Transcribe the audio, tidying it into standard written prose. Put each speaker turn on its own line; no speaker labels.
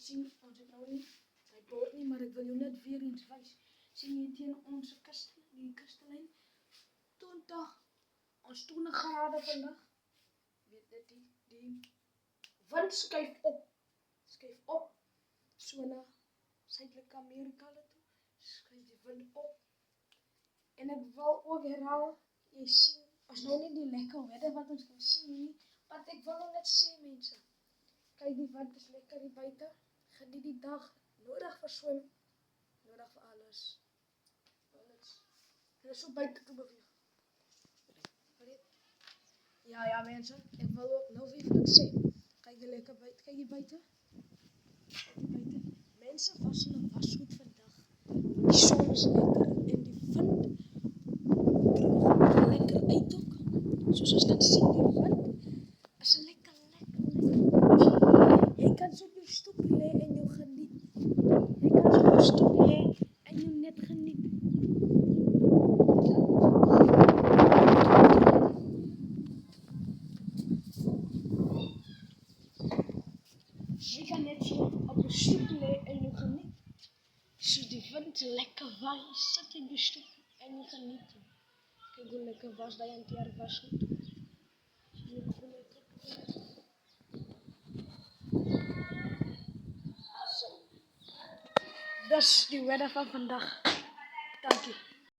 sien ons het nou nie my bord nie, maar ek wil jou net weer eens wys. Sien jy teen ons die kustelyn 20 grade vandag. Weet dit die wind skuif op so na Suidelike Amerika toe, skuif die wind op. En ek wil ook herhaal, jy sien, as nou nie die lekker weather wat ons kan sien nie, want ek wil nou net sê mense, kyk die wind is lekker hier buite, geniet die dag, nodig vir swem, nodig vir alles. En is so buite te beweeg. Ja mense, ek wil ook nou weer vir ek sê, kyk die lekker buite, kyk die buite. Mense was hulle wasgoed vandag, die son is lekker en die wind droog lekker uit ook, soos ons kan sien die wind is lekker. Jy kan so op jou stoep lê en jou geniet, jy kan so op jou stoep lê en jou net geniet. Jy kan net so op jou stoep lê en jou geniet. So die wind lekker waai, sit in die stoep en jy geniet. Kyk hoe lekker was die hanteer was goed. Dis die weather van vandag. Dankie.